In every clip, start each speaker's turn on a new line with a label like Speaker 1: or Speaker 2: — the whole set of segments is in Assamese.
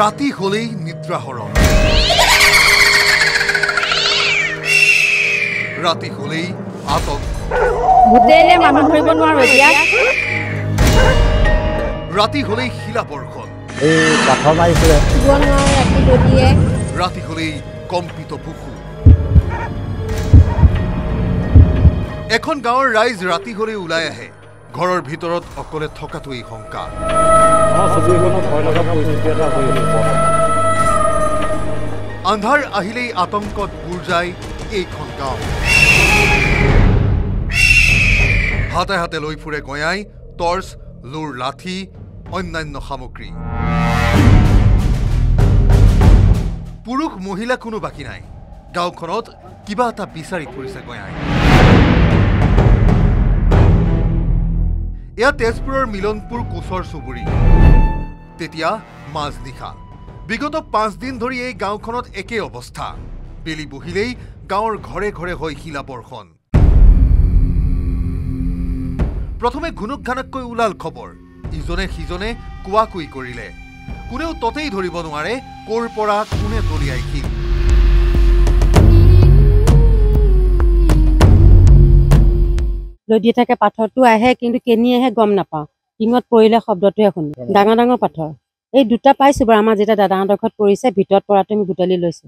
Speaker 1: ৰাতি হলেই নিদ্ৰাহৰণ ৰাতি হলেই আতংক
Speaker 2: ভূতেনে মানুহ ধৰিব নোৱাৰো এতিয়া
Speaker 1: ৰাতি হলেই শিলাবৰ্ষণ
Speaker 3: এই পাথৰ মাৰিছিলে
Speaker 2: ৰাতি দলিয়ে
Speaker 1: ৰাতি হলেই কম্পিত বুকু এখন গাঁৱৰ ৰাইজ ৰাতি হলেই ওলাই আহে ঘৰৰ ভিতৰত অকলে থকাটোই শংকা আন্ধাৰ আহিলেই আতংকত বুৰ যায় এইখন গাঁও হাতে হাতে লৈ ফুৰে গয়াই টৰ্চ লোৰ লাঠি অন্যান্য সামগ্ৰী পুৰুষ মহিলা কোনো বাকী নাই গাঁওখনত কিবা এটা বিচাৰি ফুৰিছে গয়াই এয়া তেজপুৰৰ মিলনপুৰ কোচৰ চুবুৰী তেতিয়া মাজনিশা বিগত 5 দিন ধৰি এই গাঁওখনত একে অৱস্থা বেলি বহিলেই গাঁৱৰ ঘৰে ঘৰে হয় শিলাবৰ্ষণ প্ৰথমে ঘুনুক ঘানাককৈ ওলাল খবৰ ইজনে সিজনে কোৱাকুই কৰিলে কোনেও ততেই ধৰিব নোৱাৰে কৰ পৰা কোনে দলিয়াই শিল
Speaker 2: লদি থাকে পাথৰটো আহে কিন্তু কেনি আহে গম নাপাওঁ টিঙত পৰিলে শব্দটোৱে শুনো ডাঙৰ ডাঙৰ পাথৰ এই দুটা পাইছো বাৰু আমাৰ যেতিয়া দাদাহঁতৰ ঘৰত পৰিছে ভিতৰত পৰাটো আমি বুটলি লৈছো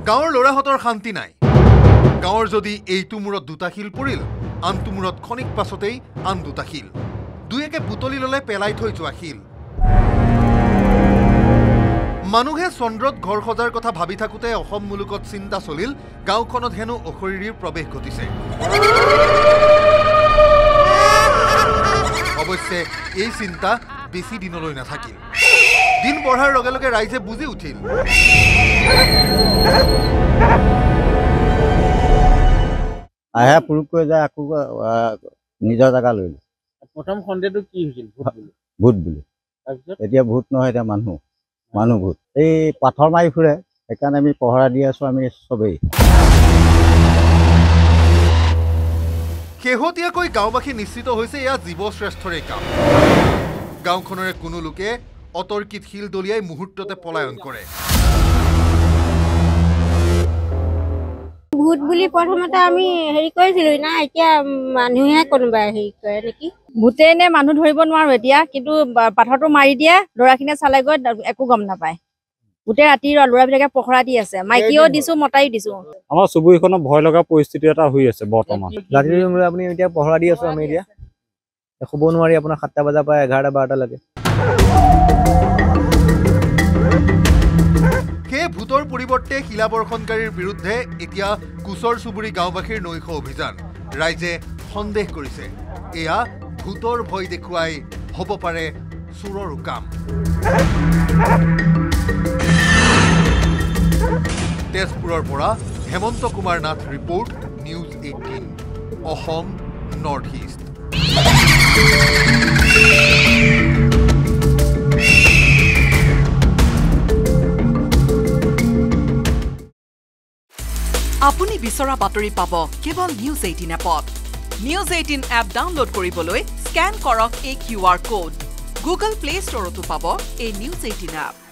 Speaker 1: গাঁৱৰ ল'ৰাহঁতৰ শান্তি নাই গাঁৱৰ যদি এইটো মূৰত দুটা শিল পৰিল আনটো মূৰত খনিক পাছতেই আন দুটা শিল দুয়েকে বুটলি ললে পেলাই থৈ যোৱা শিল মানুহে চন্দ্ৰত ঘৰ সজাৰ কথা ভাবি থাকোতে অসম মুলুকত চিন্তা চলিল গাঁওখনত হেনো অশৰীৰীৰ প্ৰৱেশ ঘটিছে অৱশ্যে এই চিন্তা বেছি দিনলৈ নাথাকিল দিন বঢ়াৰ লগে লগে ৰাইজে বুজি উঠিল
Speaker 3: আহে পুৰুষ কৈ যায় আকৌ নিজৰ জেগা লৈ
Speaker 4: প্ৰথম সন্দেহটো কি হৈছিল
Speaker 3: ভূত বুলি এতিয়া ভূত নহয় এতিয়া মানুহ ভূত এই পাথৰ মাৰি ফুৰে সেইকাৰণে আমি পহৰা দি আছো আমি চবেই
Speaker 1: শেহতীয়াকৈ গাঁওবাসী নিশ্চিত হৈছে এয়া জীৱশ্ৰেষ্ঠৰে কাম গাঁওখনৰে কোনো লোকে অতৰ্কিত শিল দলিয়াই মুহূৰ্ততে পলায়ন কৰে
Speaker 2: ভূত বুলি প্ৰথমতে আমি হেৰি কৰিছিলো না এতিয়া মানুহে কোনোবাই হেৰি কৰে নেকি ভূতেনে মানুহ ধৰিব নোৱাৰো এতিয়া কিন্তু পাথৰটো মাৰি দিয়ে ল'ৰাখিনিয়ে চালে গৈ একো গম নাপায় গোটেই ৰাতি ল'ৰাবিলাকে পহৰা দি আছে মাইকীও দিছো মতাইও দিছো
Speaker 4: আমাৰ চুবুৰীখনত ভয় লগা পৰিস্থিতি এটা হৈ আছে বৰ্তমান
Speaker 3: ৰাতি আপুনি এতিয়া পহৰা দি আছো আমি এতিয়া শুব নোৱাৰি আপোনাৰ 7টা বজাৰ পৰা 11টা 12টা লাগে
Speaker 1: সেই ভূতৰ পৰিৱৰ্তে শিলাবৰ্ষণকাৰীৰ বিৰুদ্ধে এতিয়া কোচৰ চুবুৰী গাঁওবাসীৰ নৈশ অভিযান ৰাইজে সন্দেহ কৰিছে এয়া ভূতৰ ভয় দেখুৱাই হ'ব পাৰে চোৰৰো কাম তেজপুৰৰ পৰা Hemanta Kumar Nath report news 18 Assam north east
Speaker 5: আপুনি বিচৰা বাতৰি পাব কেৱল নিউজ 18 এপত নিউজ 18 এপ ডাউনলোড কৰিবলৈ স্ক্যান কৰক এই QR কোড গুগল প্লে ষ্টৰতো পাব এই নিউজ 18 এপ